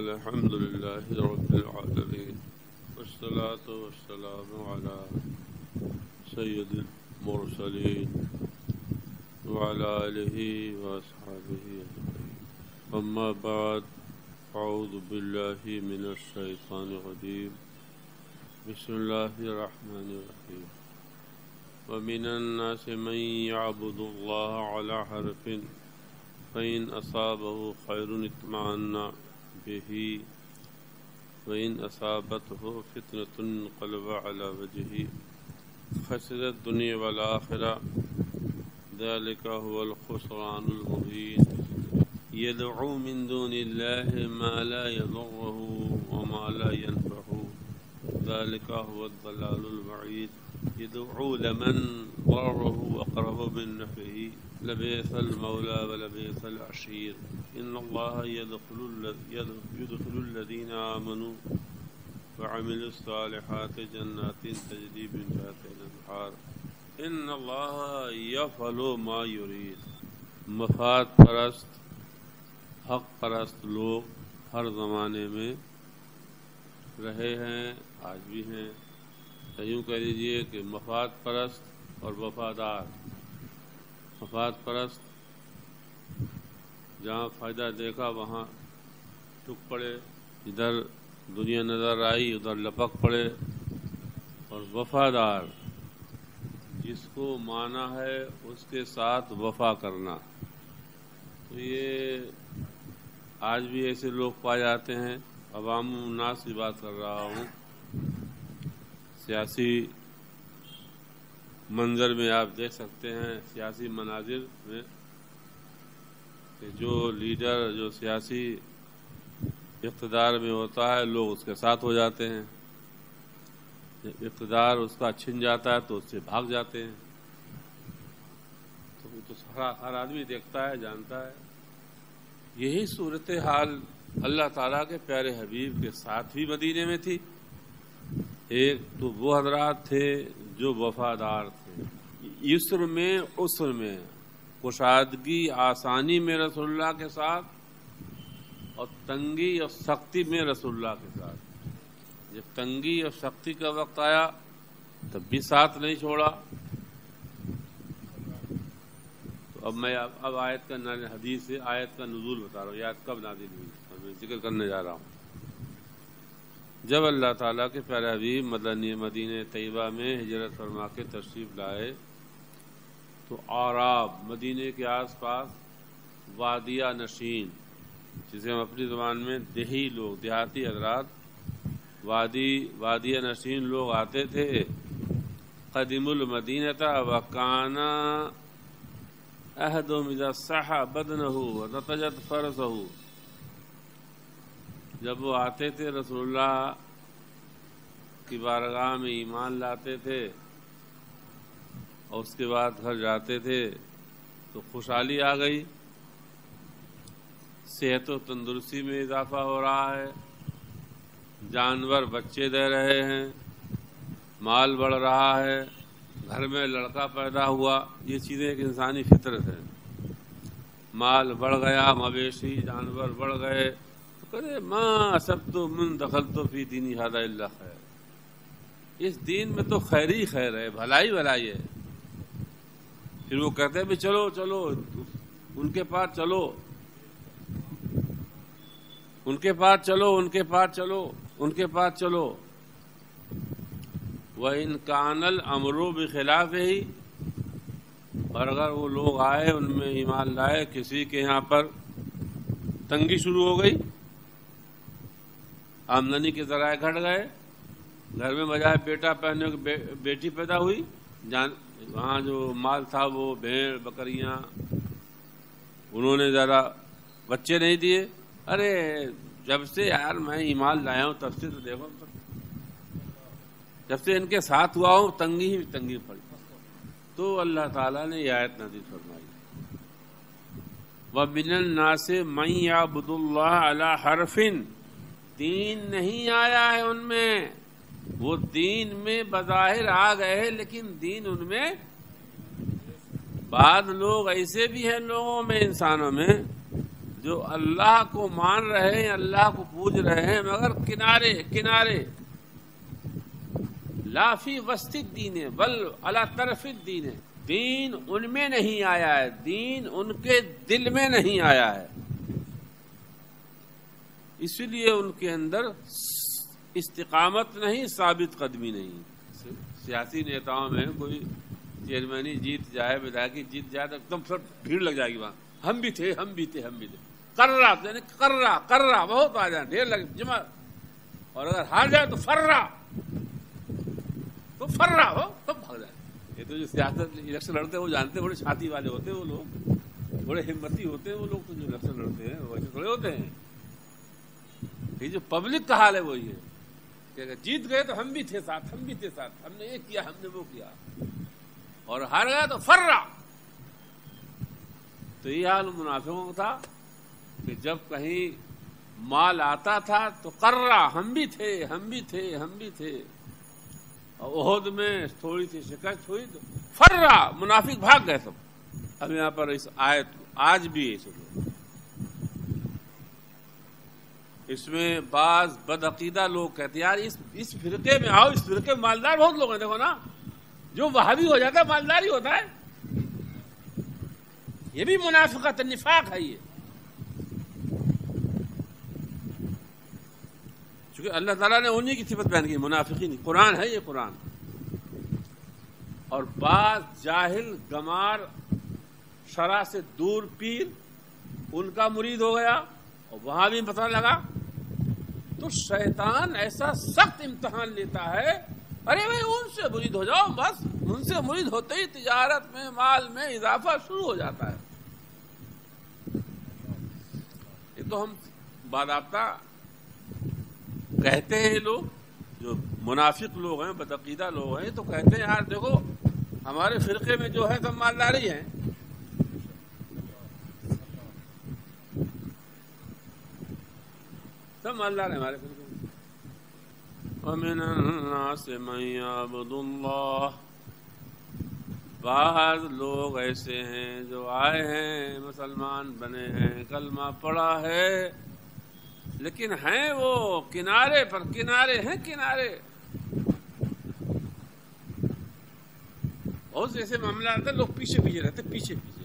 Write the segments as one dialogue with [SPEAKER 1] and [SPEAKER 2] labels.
[SPEAKER 1] الحمد لله رب العالمين والصلاة والسلام على سيد المرسلين وعلى آله وأصحابه أجمعين أما بعد أعوذ بالله من الشيطان الرجيم بسم الله الرحمن الرحيم ومن الناس من يعبد الله على حرف فإن أصابه خير اطمأن به وإن أصابته فتنة انقلب على وجهه خسر الدنيا والآخرة ذلك هو الخسران المبين يدعو من دون الله ما لا يضره وما لا ينفعه ذلك هو الضلال البعيد يدعو لمن ضرره أقرب من نفعه لبئس المولى ولبئس العشير إن الله يدخل الذين آمنوا وعملوا الصالحات جنات تجري من تحتها الأنهار إن الله يفعل ما يريد. مفاد پرست حق پرست لوگ ہر زمانے میں رہے ہیں، آج بھی ہیں. یوں کہہ لیجیے کہ مفاد پرست اور وفادار. مفاد پرست جہاں فائدہ دیکھا وہاں ٹک پڑے، ادھر دنیا نظر آئی ادھر لپک پڑے. اور وفادار جس کو مانا ہے اس کے ساتھ وفا کرنا. تو یہ آج بھی ایسے لوگ پائے جاتے ہیں. عوام الناس کی بات کر رہا ہوں. سیاسی منظر میں آپ دیکھ سکتے ہیں، سیاسی مناظر میں کہ جو لیڈر جو سیاسی اقتدار میں ہوتا ہے لوگ اس کے ساتھ ہو جاتے ہیں. جب اقتدار اس کا چھن جاتا ہے تو اس سے بھاگ جاتے ہیں. تو ہر آدمی دیکھتا ہے، جانتا ہے. یہی صورتحال اللہ تعالیٰ کے پیارے حبیب کے ساتھ بھی مدینے میں تھی. ایک تو وہ حضرات تھے جو وفادار تھے، یسر میں عسر میں، کشادگی آسانی میں رسول اللہ کے ساتھ، اور تنگی اور سختی میں رسول اللہ کے ساتھ. جب تنگی اور سختی کا وقت آیا تب بھی ساتھ نہیں چھوڑا. تو اب میں آیت کا حدیث سے آیت کا نزول بتا رہا ہوں. آیت کب نازل ہوئی میں ذکر کرنے جا رہا ہوں. جب اللہ تعالیٰ کے پیارے حبیب مدینہ طیبہ میں ہجرت فرما کے تشریف لائے تو اعراب، مدینے کے آس پاس وادیہ نشین، جسے ہم اپنی زبان میں دیہی لوگ، دیہاتی حضرات، وادیہ نشین لوگ آتے تھے. قدیم المدینہ وکان احدهم اذا صح بدنه ونتجت فرسه. جب وہ آتے تھے رسول اللہ کی بارگاہ میں ایمان لاتے تھے اور اس کے بعد گھر جاتے تھے تو خوشحالی آ گئی، صحت و تندرستی میں اضافہ ہو رہا ہے، جانور بچے دے رہے ہیں، مال بڑھ رہا ہے، گھر میں لڑکا پیدا ہوا. یہ چیزیں ایک انسانی فطرت ہے. مال بڑھ گیا، مویشی جانور بڑھ گئے، ما اصبت من دخلت فی دینی ھذا الا خیر. اس دین میں تو خیر ہی خیر ہے، بھلائی بھلائی ہے. پھر وہ کہتے ہیں بھی چلو چلو ان کے پاس چلو، ان کے پاس چلو، ان کے پاس چلو، ان کے پاس چلو. وَإِنْ كَانَ الْأَمْرُ بِخِلَافِهِ. اور اگر وہ لوگ آئے، ان میں ایمان لائے، کسی کے یہاں پر تنگی شروع ہو گئی، آمدنی کے ذرائع گھٹ گئے، گھر میں بجائے بیٹا پہننے کی بیٹی پیدا ہوئی، وہاں جو مال تھا وہ بھیڑ بکریاں، انہوں نے زیادہ بچے نہیں دیے. ارے جب سے یار میں ایمان لایا ہوں تب سے تو دیکھو، جب سے ان کے ساتھ ہوا ہوں تنگی ہی تنگی پڑی. تو اللہ تعالیٰ نے یہ آیت نازل فرمائی، وَمِنَ النَّاسِ مَن يَعْبُدُ اللَّهَ عَلَى حَرْفٍ. دین نہیں آیا ہے ان میں، وہ دین میں بظاہر آ گئے لیکن دین ان میں. بعض لوگ ایسے بھی ہیں لوگوں میں، انسانوں میں، جو اللہ کو مان رہے ہیں, اللہ کو پوج رہے ہیں, مگر کنارے کنارے, لا فی وسط الدین بل علی طرف الدین, دین ان میں نہیں آیا ہے, دین ان کے دل میں نہیں آیا ہے, اسی لیے ان کے اندر استقامت نہیں, ثابت قدمی نہیں. سیاسی نیتاؤں میں کوئی چیئرمینی جیت جائے, ودھائکی جیت جائے تو ایک دم پھر بھیڑ لگ جائے گی وہاں, ہم بھی تھے ہم بھی تھے ہم بھی تھے, یعنی کررا بہت آ جائیں, ڈھیر لگ جمع. اور اگر ہار جائے تو فرا ہو سب بھاگ جائے. یہ تو جو سیاست الیکشن لڑتے ہیں وہ جانتے ہیں, بڑے چھاتی والے ہوتے ہیں وہ لوگ, بڑے ہمتی ہوتے ہیں وہ لوگ, تو جو الیکشن لڑتے ہیں وہ ایسے تھوڑے ہوتے ہیں. یہ جو پبلک کا حال ہے وہی ہے کہ اگر جیت گئے تو ہم بھی تھے ساتھ, ہم بھی تھے ساتھ, ہم نے یہ کیا, ہم نے وہ کیا, اور ہار گیا تو فرا. تو یہ حال منافقوں کا تھا کہ جب کہیں مال آتا تھا تو کررا, ہم بھی تھے ہم بھی تھے ہم بھی تھے, اور احد میں تھوڑی سی شکست ہوئی تو فرا, منافق بھاگ گئے سب. اب یہاں پر اس آیت آج بھی ایسے لوگ, اس میں بعض بدعقیدہ لوگ کہتے ہیں یار اس فرقے میں آؤ, اس فرقے میں مالدار بہت لوگ ہیں, دیکھو نا جو وہابی ہو جاتا ہے مالدار ہی ہوتا ہے. یہ بھی منافقت نفاق ہے یہ, چونکہ اللہ تعالیٰ نے انہی کی صفت بیان کی, منافقین. قرآن ہے یہ قرآن. اور بعض جاہل گمار شرع سے دور پیر ان کا مرید ہو گیا اور وہاں بھی پتہ لگا تو شیطان ایسا سخت امتحان لیتا ہے, ارے بھائی ان سے مرید ہو جاؤ, بس ان سے مرید ہوتے ہی تجارت میں مال میں اضافہ شروع ہو جاتا ہے. یہ تو ہم باضابطہ کہتے ہیں لوگ جو منافق لوگ ہیں, بدعقیدہ لوگ ہیں, تو کہتے ہیں یار دیکھو ہمارے فرقے میں جو ہے سب مالداری ہیں. سب مالدار ہیں ہمارے فرقے میں. وَمِنَ النَّاسِ مَن يَعْبُدُ اللَّهَ, بعض لوگ ایسے ہیں جو آئے ہیں, مسلمان بنے ہیں, کلمہ پڑھا ہے, لیکن ہیں وہ کنارے پر, کنارے ہیں کنارے. اور جیسے معاملہ آتا ہے لوگ پیچھے پیچھے رہتے, پیچھے پیچھے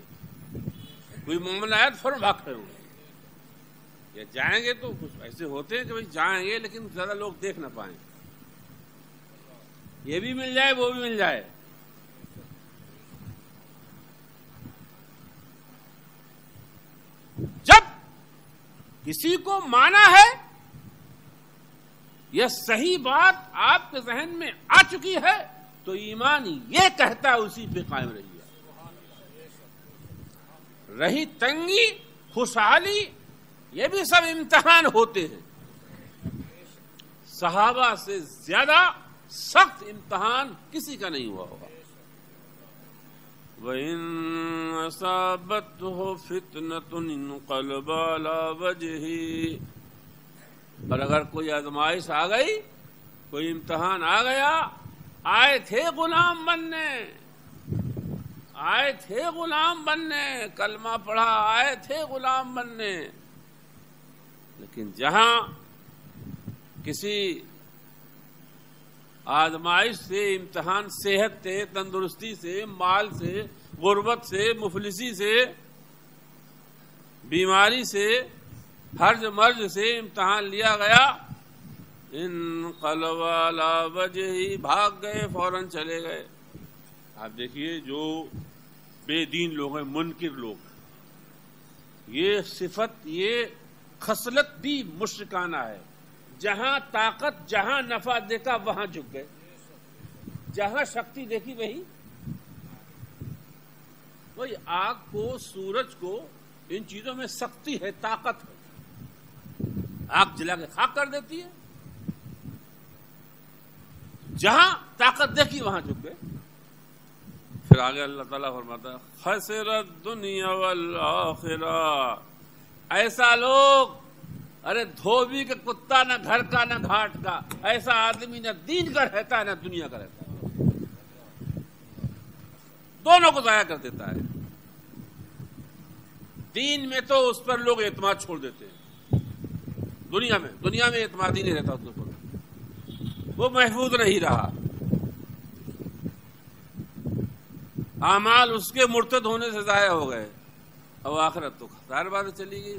[SPEAKER 1] کوئی معاملہ آیا تو فوراً بھاگ کھڑے ہوں گے, یا جائیں گے تو کچھ ایسے ہوتے ہیں کہ بھائی جائیں گے لیکن زیادہ لوگ دیکھ نہ پائیں, یہ بھی مل جائے وہ بھی مل جائے. جب کسی کو مانا ہے یہ صحیح بات آپ کے ذہن میں آ چکی ہے تو ایمان یہ کہتا ہے اسی پہ قائم رہیے. رہی تنگی خوشحالی یہ بھی سب امتحان ہوتے ہیں. صحابہ سے زیادہ سخت امتحان کسی کا نہیں ہوا ہوگا. وَإِنْ أَصَابَتْهُ فِتْنَةٌ انقلب عَلَى وَجْهِهِ, اور اگر کوئی آزمائش آ گئی, کوئی امتحان آ گیا, آئے تھے غلام بننے, آئے تھے غلام بننے, کلمہ پڑھا, آئے تھے غلام بننے, لیکن جہاں کسی آزمائش سے, امتحان صحت سے, تندرستی سے, مال سے, غربت سے, مفلسی سے, بیماری سے, ہرج مرج سے امتحان لیا گیا, انقلب علی وجہہ, بھاگ گئے, فوراً چلے گئے. آپ دیکھیے جو بے دین لوگ ہیں, منکر لوگ, یہ صفت, یہ خصلت بھی مشرکانہ ہے. جہاں طاقت, جہاں نفع دیکھا وہاں جھک گئے, جہاں شکتی دیکھی وہی آگ کو, سورج کو, ان چیزوں میں سختی ہے, طاقت ہے, آگ جلا کے خاک کر دیتی ہے. جہاں طاقت دیکھی وہاں جھک گئے. پھر آگے اللہ تعالیٰ فرماتا ہے خسر الدنیا والآخرہ, ایسا لوگ, ارے دھوبی کا کتا, نہ گھر کا نہ گھاٹ کا, ایسا آدمی نہ دین کا رہتا ہے نہ دنیا کا رہتا ہے, دونوں کو ضائع کر دیتا ہے. دین میں تو اس پر لوگ اعتماد چھوڑ دیتے ہیں. دنیا میں اعتماد ہی نہیں رہتا اس پر، وہ محفوظ نہیں رہا. اعمال اس کے مرتد ہونے سے ضائع ہو گئے، اب آخرت تو ظاہر بات چلی گئی.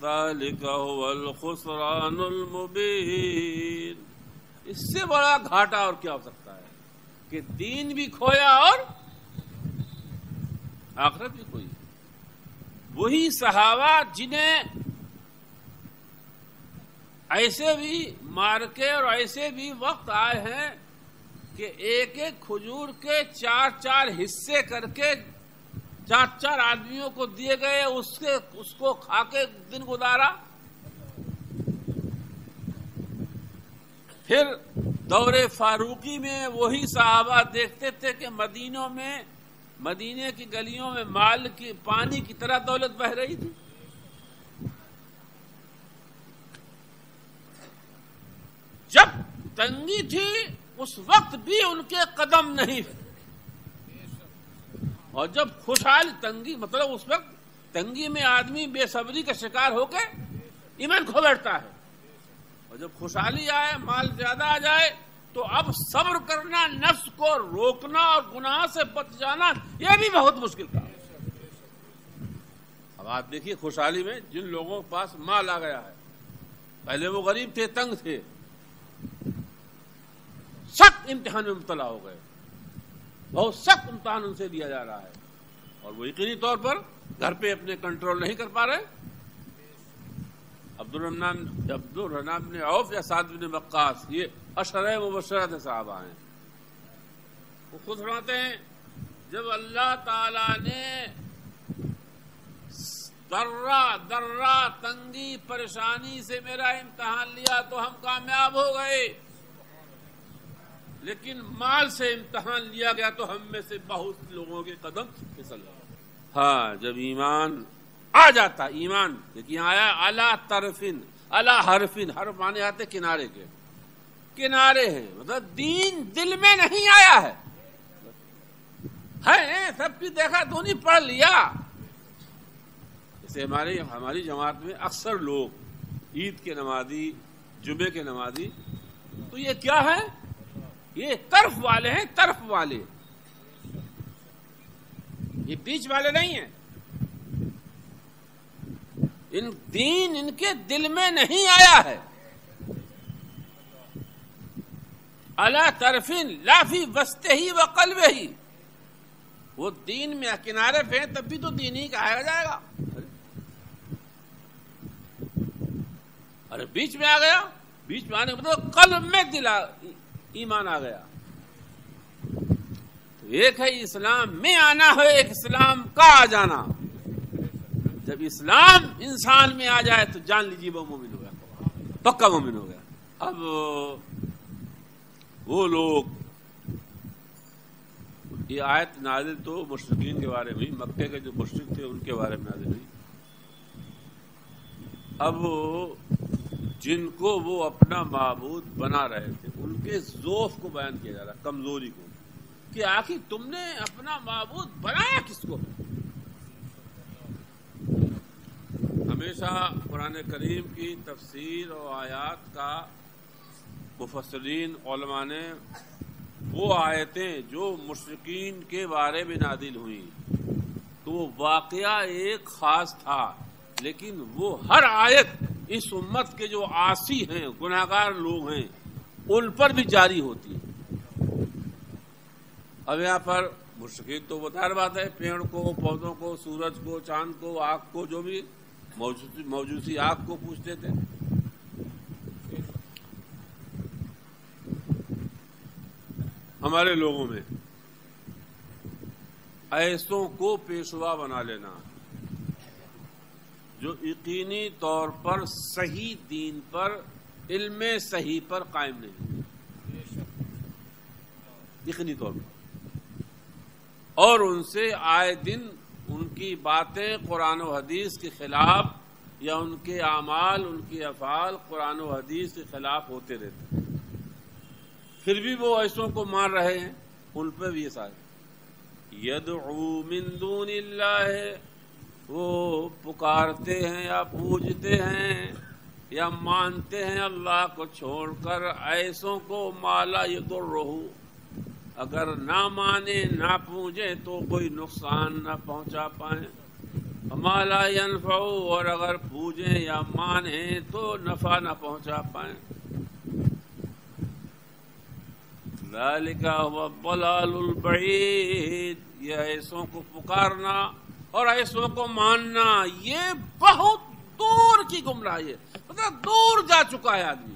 [SPEAKER 1] ذالک هو الخسران المبین. اس سے بڑا گھاٹا اور کیا ہو سکتا ہے کہ دین بھی کھویا اور آخرت بھی کھوئی. وہی صحابہ جنہیں ایسے بھی مارکے اور ایسے بھی وقت آئے ہیں کہ ایک ایک کھجور کے 4 حصے کر کے 4 آدمیوں کو دیے گئے، اس کو کھا کے دن گزارا. پھر دور فاروقی میں وہی صحابہ دیکھتے تھے کہ مدینے کی گلیوں میں مال کی پانی کی طرح دولت بہ رہی تھی. جب تنگی تھی اس وقت بھی ان کے قدم نہیں، اور جب خوشحال تنگی مطلب اس وقت تنگی میں آدمی بے صبری کا شکار ہو کے ایمان کھو بیٹھتا ہے، اور جب خوشحالی آئے مال زیادہ آ جائے تو اب صبر کرنا، نفس کو روکنا اور گناہ سے بچ جانا یہ بھی بہت مشکل کام ہے. اب آپ دیکھیے خوشحالی میں جن لوگوں کے پاس مال آ گیا ہے، پہلے وہ غریب تھے، تنگ تھے، سخت امتحان میں مبتلا ہو گئے، بہت سخت امتحان ان سے دیا جا رہا ہے، اور وہ یقینی طور پر گھر پہ اپنے کنٹرول نہیں کر پا رہے. عبدالرحمن بن عوف یا سعد بن وقاص یہ عشرہ مبشرہ صحابہ ہیں. وہ خود فرماتے ہیں جب اللہ تعالی نے درہ تنگی پریشانی سے میرا امتحان لیا تو ہم کامیاب ہو گئے، لیکن مال سے امتحان لیا گیا تو ہم میں سے بہت لوگوں کے قدم پھسل گئے. ہاں جب ایمان آ جاتا، ایمان دیکھیے آیا اعلی طرفن اعلی حرفن، ہر معنی آتے کنارے کے، کنارے ہیں مطلب دین دل میں نہیں آیا ہے سب کی دیکھا دونی پڑھ لیا. جیسے ہماری جماعت میں اکثر لوگ عید کے نمازی، جمعے کے نمازی، تو یہ کیا ہے؟ یہ طرف والے ہیں، طرف والے، یہ بیچ والے نہیں ہیں. دین ان کے دل میں نہیں آیا ہے. اعلی طرفین لا فی وسطہ ہی و قلبہ ہی. وہ دین میں کنارے پہ تب بھی تو دین ہی کہا جائے گا. ارے بیچ میں آ گیا، بیچ میں آنے مطلب قلب میں ایمان آ گیا. تو ایک ہے اسلام میں آنا ہے، ایک اسلام کا آ جانا. جب اسلام انسان میں آ جائے تو جان لیجیے وہ مومن ہو گیا، پکا مومن ہو گیا. اب وہ لوگ، یہ آیت نازل تو مشرکین کے بارے میں، مکے کے جو مشرک تھے ان کے بارے میں نازل ہوئی. اب جن کو وہ اپنا معبود بنا رہے تھے ان کے ضعف کو بیان کیا جا رہا ہے، کمزوری کو، کہ آخر تم نے اپنا معبود بنایا کس کو؟ ہمیشہ قرآن کریم کی تفسیر اور آیات کا مفسرین علماء نے وہ آیتیں جو مشرکین کے بارے میں نازل ہوئیں تو وہ واقعہ ایک خاص تھا، لیکن وہ ہر آیت اس امت کے جو عاصی ہیں، گناہگار لوگ ہیں، ان پر بھی جاری ہوتی ہے. اب یہاں پر مشرکین تو ظاہر بات ہے پیڑ کو، پودوں کو، سورج کو، چاند کو، آگ کو، جو بھی موجودی آگ کو پوچھتے تھے. ہمارے لوگوں میں ایسوں کو پیشوا بنا لینا جو یقینی طور پر صحیح دین پر، علم صحیح پر قائم نہیں، یقینی طور پر، اور ان سے آئے دن ان کی باتیں قرآن و حدیث کے خلاف یا ان کے اعمال، ان کے افعال قرآن و حدیث کے خلاف ہوتے رہتے ہیں. پھر بھی وہ ایسوں کو مان رہے ہیں، ان پہ بھی یہ سارے یدعو من دون اللہ وہ پکارتے ہیں یا پوجتے ہیں یا مانتے ہیں اللہ کو چھوڑ کر، ایسوں کو مالا یضرہ، اگر نہ مانے نہ پوجیں تو کوئی نقصان نہ پہنچا پائیں، مالا ینفع، اور اگر پوجیں یا مانیں تو نفع نہ پہنچا پائیں۔ ذالک هو الضلال البعید، یہ ایسوں کو پکارنا اور ایسوں کو ماننا یہ بہت دور کی گمراہی ہے، مطلب دور جا چکا ہے آدمی۔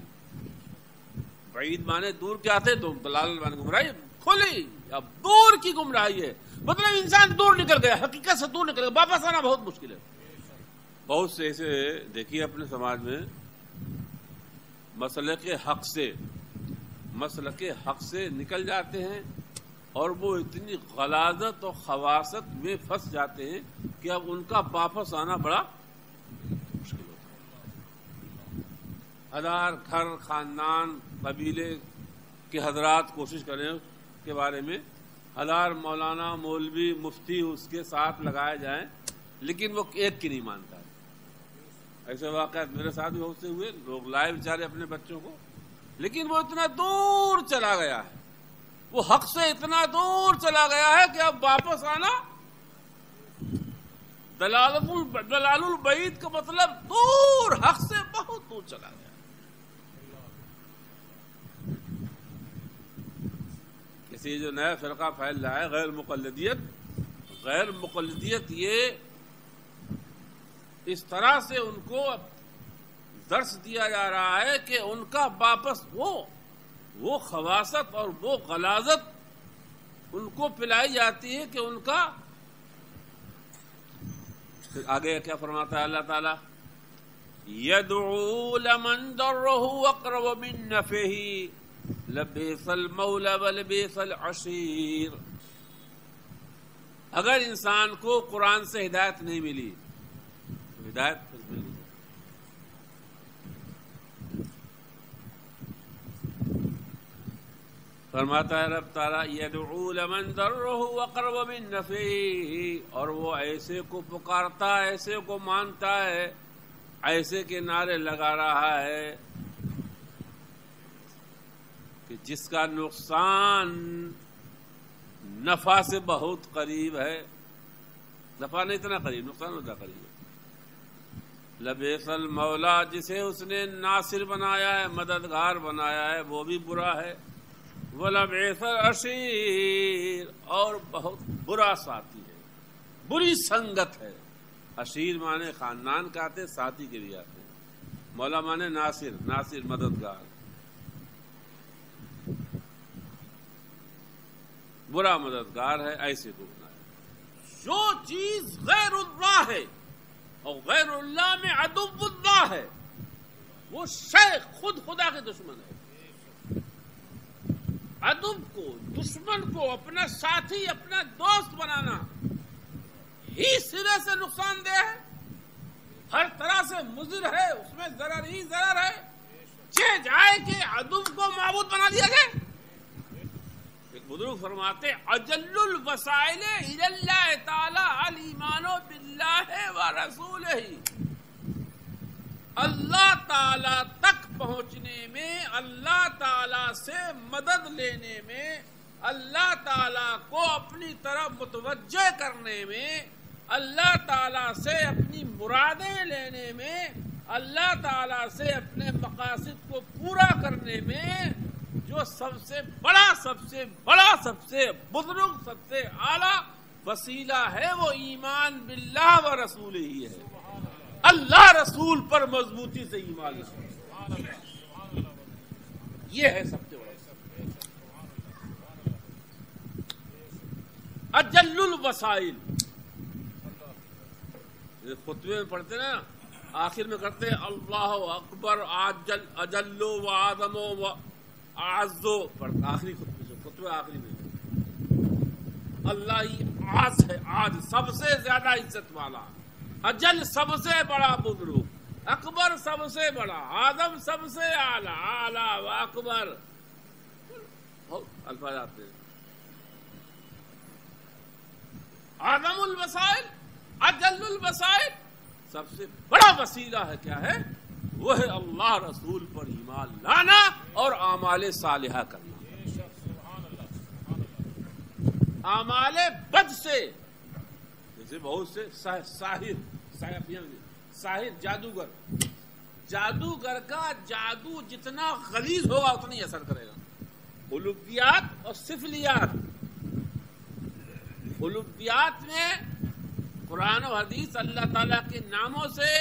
[SPEAKER 1] بعید مانے دور کے آتے تو دلال مانے گمراہی کھلی، اب دور کی گمراہی ہے، مطلب انسان دور نکل گیا، حقیقت سے دور نکل گیا، واپس آنا بہت مشکل ہے۔ بہت سے ایسے دیکھیے اپنے سماج میں مسلک حق سے نکل جاتے ہیں اور وہ اتنی غلاظت اور خواصت میں پھنس جاتے ہیں کہ اب ان کا واپس آنا بڑا مشکل ہوتا ہے۔ ہزار گھر، خاندان، قبیلے کے حضرات کوشش کریں اس کے بارے میں، ہزار مولانا، مولوی، مفتی اس کے ساتھ لگائے جائیں، لیکن وہ ایک کی نہیں مانتا ہے۔ ایسے واقعات میرے ساتھ بھی بہت سے ہوئے، لوگ لائے بیچارے اپنے بچوں کو، لیکن وہ اتنا دور چلا گیا ہے، وہ حق سے اتنا دور چلا گیا ہے کہ اب واپس آنا دلال البعید کا مطلب دور، حق سے بہت دور چلا گیا۔ کسی جو نیا فرقہ پھیل رہا ہے غیر مقلدیت، یہ اس طرح سے ان کو درس دیا جا رہا ہے کہ ان کا واپس وہ خواصت اور وہ غلاظت ان کو پلائی جاتی ہے کہ ان کا پھر آگے کیا فرماتا ہے اللہ تعالی، يَدْعُو لَمَنْ ضَرَّهُ أَقْرَبُ مِنْ نَفْعِهِ لَبِئْسَ الْمَوْلَى وَلَبِئْسَ الْعَشِيرُ۔ اگر انسان کو قرآن سے ہدایت نہیں ملی، ہدایت ملی فرماتا ہے رب تعالیٰ، يَدْعُو لَمَنْ ضَرَّهُ أَقْرَبُ مِنْ نَفْعِهِ، اور وہ ایسے کو پکارتا ہے، ایسے کو مانتا ہے، ایسے کے نعرے لگا رہا ہے کہ جس کا نقصان نفع سے بہت قریب ہے، نفع نہیں اتنا قریب، نقصان اتنا قریب ہے۔ لبئس المولا، جسے اس نے ناصر بنایا ہے، مددگار بنایا ہے، وہ بھی برا ہے، وَلَبِئْسَ الْعَشِيرُ، اور بہت برا ساتھی ہے، بری سنگت ہے۔ عشیر مانے خاندان کا آتے، ساتھی کے بھی آتے، مولا مانے ناصر مددگار، برا مددگار ہے، ایسے کو بنایا۔ جو چیز غیر اللہ ہے اور غیر اللہ میں عدو اللہ ہے، وہ شیخ خود خدا کے دشمن ہے۔ عدو کو، دشمن کو اپنا ساتھی، اپنا دوست بنانا ہی سرے سے نقصان دہ ہے، ہر طرح سے مضر ہے، اس میں ضرر ہی ضرر ہے۔ جائے کہ عدو کو معبود بنا دیا جائے۔ ایک بزرگ فرماتے، اجل الوسائل الی اللہ تعالی الایمان باللہ ورسولہ، اللہ تعالی تک پہنچنے میں، اللہ تعالی سے مدد لینے میں، اللہ تعالی کو اپنی طرف متوجہ کرنے میں، اللہ تعالی سے اپنی مرادیں لینے میں، اللہ تعالی سے اپنے مقاصد کو پورا کرنے میں جو سب سے بڑا، سب سے بزرگ، سب سے اعلیٰ وسیلہ ہے، وہ ایمان باللہ و رسول ہی ہے۔ اللہ رسول پر مضبوطی سے ایمان ہے، یہ ہے سب سے بڑا اجل الوسائل۔ خطبے میں پڑھتے نا، آخر میں کرتے ہیں اللہ اکبر اجل و اعظم و اعز، آخری خطبے آخری میں اللہ ہی عز ہے، عز سب سے زیادہ عزت والا، اجل سب سے بڑا بزرگ، اکبر سب سے بڑا، اعظم سب سے اعلیٰ، اعلیٰ و اکبر، الفاظ آتے ہیں۔ اعظم الوسائل اجل الوسائل، سب سے بڑا وسیلہ ہے کیا ہے؟ وہ ہے اللہ رسول پر ایمان لانا اور اعمال صالحہ کرنا. اعمال بد سے، جیسے بہت سے ساحر جادوگر کا جادو جتنا غلیظ ہوگا اتنا ہی اثر کرے گا. قلوبیات اور سفلیات. قلوبیات میں قرآن و حدیث اللہ تعالیٰ کے ناموں سے،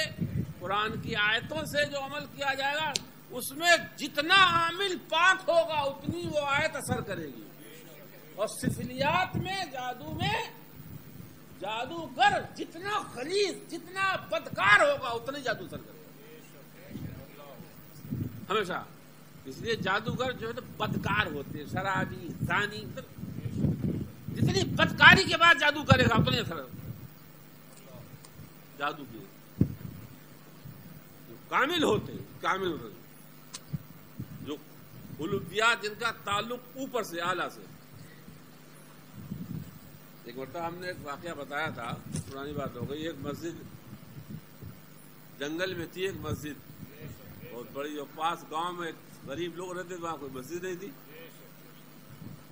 [SPEAKER 1] قرآن کی آیتوں سے جو عمل کیا جائے گا، اس میں جتنا عامل پاک ہوگا اتنی وہ آیت اثر کرے گی. اور سفلیات میں، جادو میں، جادوگر جتنا غلیظ، جتنا بدکار ہوگا اتنا ہی جادو اثر کرے گا ہمیشہ. اس لیے جادوگر جو ہے تو بدکار ہوتے ہیں، شرابی، زانی. جتنی بدکاری کے بعد جادو کرے گا اتنا ہی اثر جادو کی. جو کامل ہوتے ہیں، جو قلوبیات جن کا تعلق اوپر سے، اعلیٰ سے. ایک مرتبہ ہم نے ایک واقعہ بتایا تھا، پرانی بات ہو گئی. ایک مسجد جنگل میں تھی، ایک مسجد بہت بڑی، جو پاس گاؤں میں غریب لوگ رہتے تھے، وہاں کوئی مسجد نہیں تھی،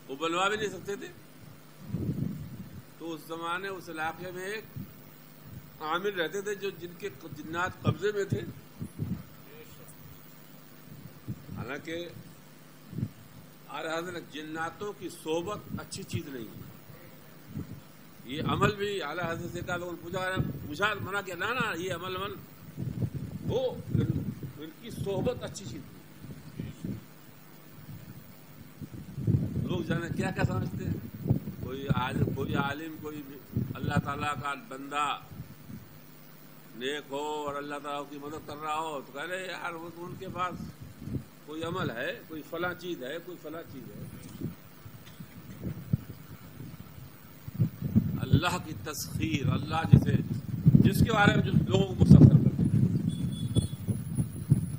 [SPEAKER 1] وہ بنوا بھی نہیں سکتے تھے. تو اس زمانے اس علاقے میں ایک عامل رہتے تھے جو جن کے جنات قبضے میں تھے. حالانکہ اعلیٰ حضرت جناتوں کی صحبت اچھی چیز نہیں ہے. یہ عمل بھی اعلیٰ حضرت سے کہا، لوگوں نے پوچھا منع کیا، لانا یہ عمل ہو، ان کی صحبت اچھی چیز ہے. لوگ جانے کیا کیا سمجھتے ہیں، کوئی عالم، کوئی اللہ تعالیٰ کا بندہ نیک ہو اور اللہ تعالیٰ کی مدد کر رہا ہو تو کہہ رہے یار وہ تو ان کے پاس کوئی عمل ہے، کوئی فلاں چیز ہے، کوئی فلاں چیز ہے. اللہ کی تسخیر، اللہ جس کے بارے میں جو لوگوں کو مسخر کرتے ہیں.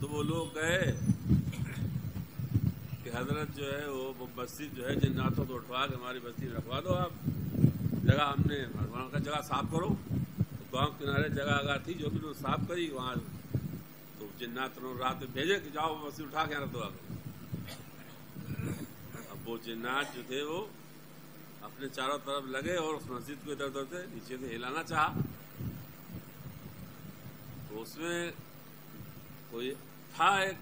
[SPEAKER 1] تو وہ لوگ گئے کہ حضرت جو ہے وہ مسجد جو ہے جناتوں کو اٹھوا کے ہماری بستی میں رکھوا دو. آپ جگہ ہم نے وہاں کا جگہ صاف کرو. گاؤں کنارے جگہ اگر تھی جو بھی انہوں نے صاف کری وہاں، تو جنات رات میں بھیجے کہ جاؤ مسجد اٹھا کے رکھ دو. اب وہ جنات جو تھے وہ اپنے چاروں طرف لگے اور اس مسجد کو ادھر ادھر سے نیچے سے ہلانا چاہا. تو اس میں کوئی تھا ایک،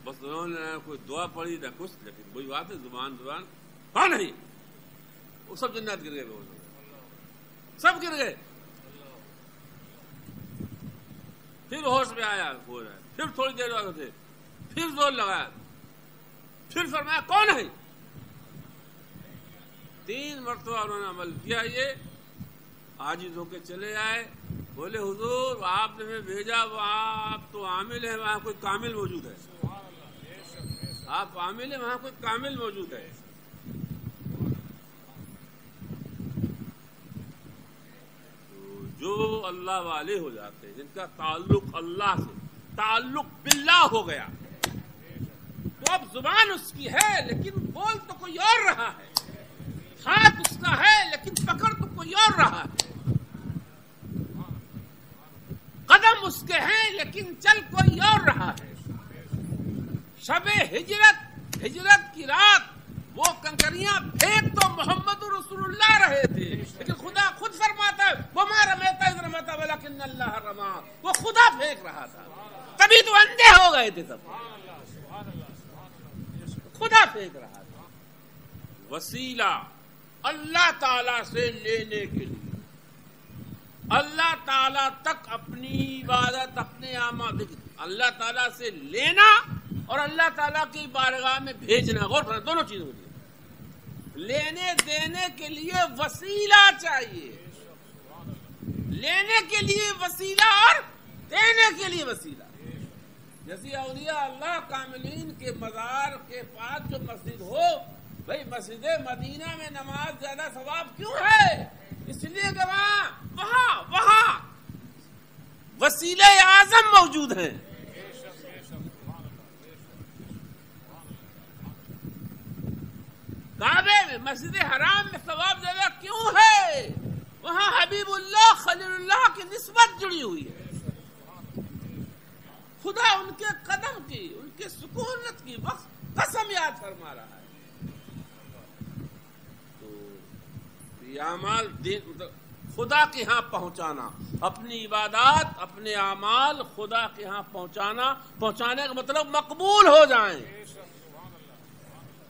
[SPEAKER 1] بس انہوں نے کوئی دعا پڑھی نہ کچھ، لیکن وہی بات ہے زبان ہاں نہیں، وہ سب جنات گر گئے، سب گر گئے. پھر ہوش میں آیا، ہو رہا ہے. پھر تھوڑی دیر بعد تھے، پھر زور لگایا، پھر فرمایا کون ہے. 3 مرتبہ انہوں نے عمل کیا. یہ عاجز ہو کے چلے آئے، بولے حضور آپ نے ہمیں بھیجا، وہاں آپ تو عامل ہیں، وہاں کوئی کامل موجود ہے. آپ عامل ہیں، وہاں کوئی کامل موجود ہے. تو جو اللہ والے ہو جاتے ہیں، جن کا تعلق اللہ سے، تعلق باللہ ہو گیا، تو اب زبان اس کی ہے لیکن بول تو کوئی اور رہا ہے، ہاتھ اس کا ہے لیکن پکڑ تو کوئی اور رہا ہے، قدم اس کے ہیں لیکن چل کوئی اور رہا ہے. شب ہجرت کی رات وہ کنکریاں پھینک تو محمد رسول اللہ رہے تھے، لیکن خدا خود فرماتا ہے وما رمیتا اذ رماتا ولکن اللہ رما. وہ خدا پھینک رہا تھا، تبھی تو اندھے ہو گئے تھے سب. خدا پھینک رہا تھا. وسیلہ اللہ تعالی سے لینے کے لیے، اللہ تعالی تک اپنی عبادت، اپنے اعمال، اللہ تعالی سے لینا اور اللہ تعالیٰ کی بارگاہ میں بھیجنا، غور کرنا، دونوں چیزیں ہوتی ہیں. لینے دینے کے لیے وسیلہ چاہیے، لینے کے لیے وسیلہ اور دینے کے لیے وسیلہ. جیسے اولیاء اللہ کاملین کے مزار کے پاس جو مسجد ہو، بھائی مسجد مدینہ میں نماز زیادہ ثواب کیوں ہے؟ اس لیے کہ وہاں وسیلہ اعظم موجود ہیں. کعبے میں مسجد حرام میں ثواب زیادہ کیوں ہے؟ وہاں حبیب اللہ خلیل اللہ کی نسبت جڑی ہوئی ہے. خدا ان کے قدم کی، ان کے سکونت کی وقت قسم یاد فرما رہا ہے. تو یہ اعمال خدا کے ہاں پہنچانا، اپنی عبادات اپنے اعمال خدا کے ہاں پہنچانے کا مطلب مقبول ہو جائیں،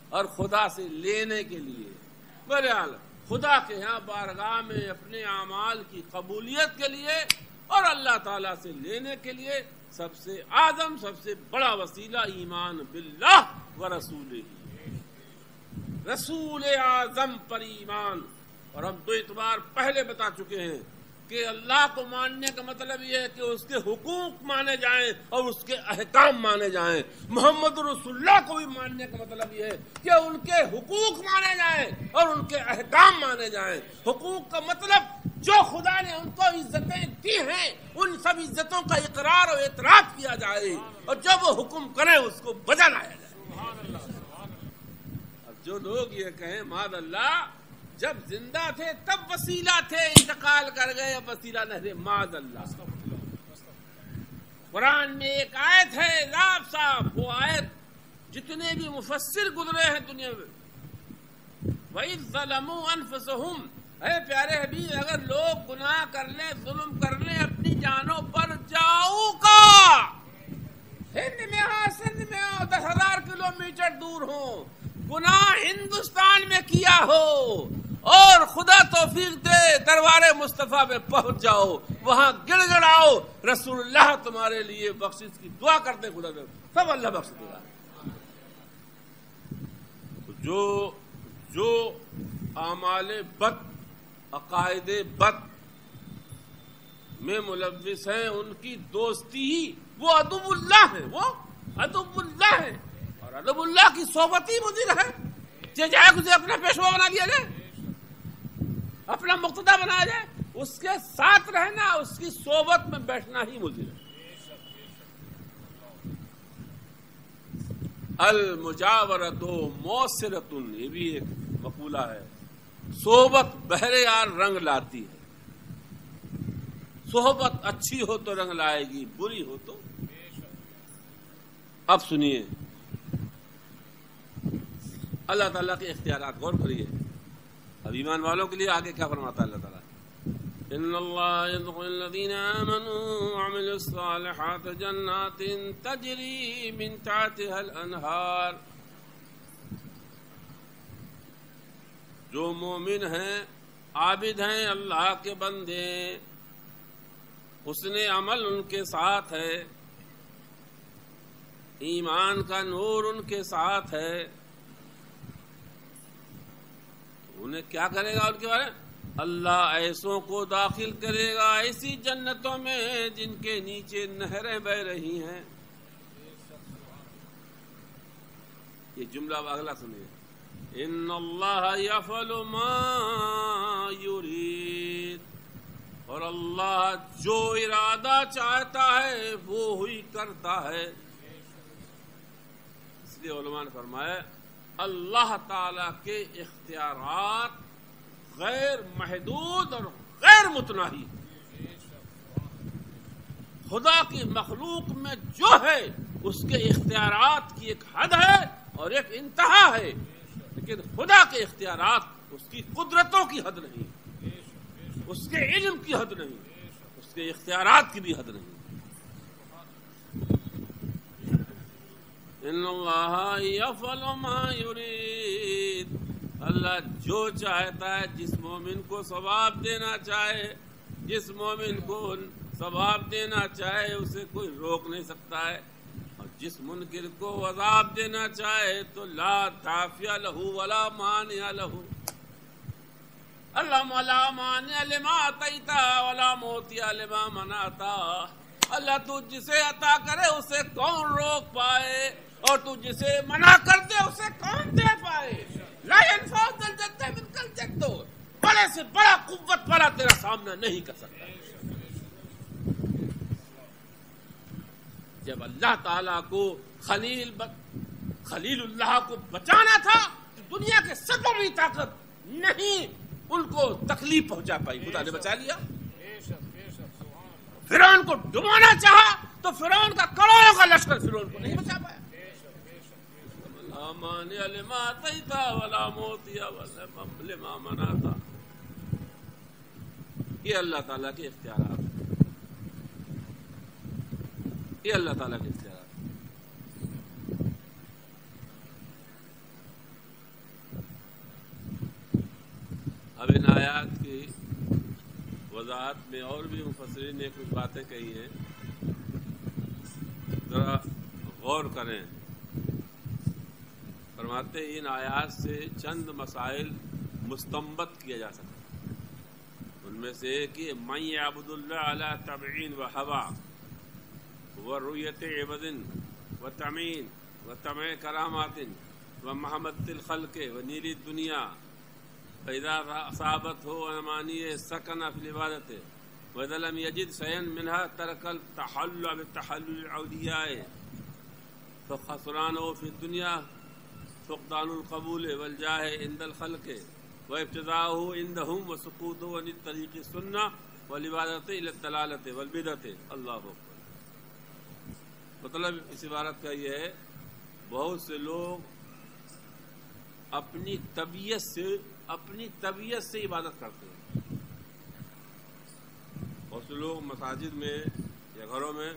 [SPEAKER 1] اور خدا سے لینے کے لیے بہرحال خدا کے ہاں بارگاہ میں اپنے اعمال کی قبولیت کے لیے اور اللہ تعالیٰ سے لینے کے لیے سب سے اعظم، سب سے بڑا وسیلہ ایمان باللہ و رسولہ، رسول اعظم پر ایمان. اور ہم 2 اعتبار پہلے بتا چکے ہیں کہ اللہ کو ماننے کا مطلب یہ ہے کہ اس کے حقوق مانے جائیں اور اس کے احکام مانے جائیں. محمد رسول اللہ کو بھی ماننے کا مطلب یہ ہے کہ ان کے حقوق مانے جائیں اور ان کے احکام مانے جائیں. حقوق کا مطلب جو خدا نے ان کو عزتیں دی ہیں ان سب عزتوں کا اقرار اور اعتراف کیا جائے، اور جب وہ حکم کرے اس کو بجا لایا جائے. اور جو لوگ یہ کہیں معاذ اللہ جب زندہ تھے تب وسیلہ تھے، انتقال کر گئے اب وسیلہ نہیں رہے، معاذ اللہ. قرآن میں ایک آیت ہے صاف صاف، وہ آیت جتنے بھی مفسر گزرے ہیں دنیا میں، وَإِذْ ظَلَمُوا أَنفُسَهُمْ، اے پیارے حبیب اگر لوگ گناہ کر لیں، ظلم کر لیں اپنی جانوں پر، جاؤ کا ہند میں ہو سندھ میں ہو 10,000 کلومیٹر دور ہو، گناہ ہندوستان میں کیا ہو اور خدا توفیق دے دربار مصطفیٰ میں پہنچ جاؤ، وہاں گڑ گڑاؤ، رسول اللہ تمہارے لیے بخشش کی دعا کرتے خدا دے، سب اللہ بخش دے گا. جو اعمال بد، عقائد بد میں ملوث ہیں ان کی دوستی ہی وہ عدو اللہ ہے، وہ عدو اللہ ہے. اور عدو اللہ کی صحبت ہی مضر ہے. چاہے اسے اپنا پیشوا بنا دیا جائے، اپنا مقتدا بنایا جائے، اس کے ساتھ رہنا، اس کی صحبت میں بیٹھنا ہی مضر ہے. المجاورۃ موثرۃ، یہ بھی ایک مقولہ ہے. صحبت بہرے یار رنگ لاتی ہے. صحبت اچھی ہو تو رنگ لائے گی، بری ہو تو. اب سنیے اللہ تعالیٰ کے اختیارات، غور کریے. اب ایمان والوں کے لیے آگے کیا فرماتا ہے اللہ تعالیٰ؟ ان اللہ يدخل الذين آمنوا وعملوا الصالحات جنات تجری من تحتها الانہار. جو مومن ہیں، عابد ہیں، اللہ کے بندے، حسن عمل ان کے ساتھ ہے، ایمان کا نور ان کے ساتھ ہے، انہیں کیا کرے گا؟ ان کے بارے اللہ ایسوں کو داخل کرے گا ایسی جنتوں میں جن کے نیچے نہریں بہ رہی ہیں. یہ جملہ اگلا سنیے. ان اللہ یفعل ما یرید، اور اللہ جو ارادہ چاہتا ہے وہ ہی کرتا ہے. اس لیے علماء نے فرمایا اللہ تعالی کے اختیارات غیر محدود اور غیر متناہی. خدا کی مخلوق میں جو ہے اس کے اختیارات کی ایک حد ہے اور ایک انتہا ہے، لیکن خدا کے اختیارات، اس کی قدرتوں کی حد نہیں، اس کے علم کی حد نہیں، اس کے اختیارات کی بھی حد نہیں. ان اللہ یفعل ما یرید، اللہ جو چاہتا ہے، جس مومن کو ثواب دینا چاہے، جس مومن کو ثواب دینا چاہے اسے کوئی روک نہیں سکتا ہے، اور جس منکر کو عذاب دینا چاہے تو لا دافع لہ ولا مانع لہ. اللہم لا مانع لما اعطیت ولا معطی لما منعت. اللہ تو جسے عطا کرے اسے کون روک پائے، اور تو جسے منع کر دے اسے کون دے پائے. لا ينفع ذا الجد منك الجد، بڑے سے بڑا قوت والا تیرا سامنا نہیں کر سکتا. جب اللہ تعالیٰ کو خلیل اللہ کو بچانا تھا تو
[SPEAKER 2] دنیا کے سب بڑی طاقت نہیں ان کو تکلیف پہنچا پائی، خدا نے بچا لیا۔ فرعون کو ڈبونا چاہا تو فرعون کا کروڑوں کا لشکر فرعون کو نہیں بچا پایا۔
[SPEAKER 1] لا مانع لما اعطیت ولا معطی لما منعت۔ یہ اللہ تعالیٰ کے اختیارات، یہ اللہ تعالیٰ کے اختیارات۔ اب ان آیات کی وضاحت میں اور بھی مفسرین نے کچھ باتیں کہی ہیں، ذرا غور کریں۔ فرماتے ہیں ان آیات سے چند مسائل مستنبط کیا جا سکتا ہے۔ ان میں سے ایک کہ من یعبد اللہ علی تبعین و ہوا و رؤیت عبد و تمین و طمع کرامات و محمد الخلق و نیل الدنیا فإذا أصابته أماني سكن في العبادة وإذا لم يجد شيئا منها ترك التحلل بالتحلل الأولياء فخسرانه في الدنيا فقدان القبول والجاه عند الخلق وابتداؤه عندهم وسقوطه عن الطريق السنة والعبادة إلى الدلالة والبدعة۔ اللہ اکبر۔ مطلب اس عبارت کا یہ ہے بہت سے لوگ اپنی طبیعت سے عبادت کرتے ہیں۔ بہت سے لوگ مساجد میں یا گھروں میں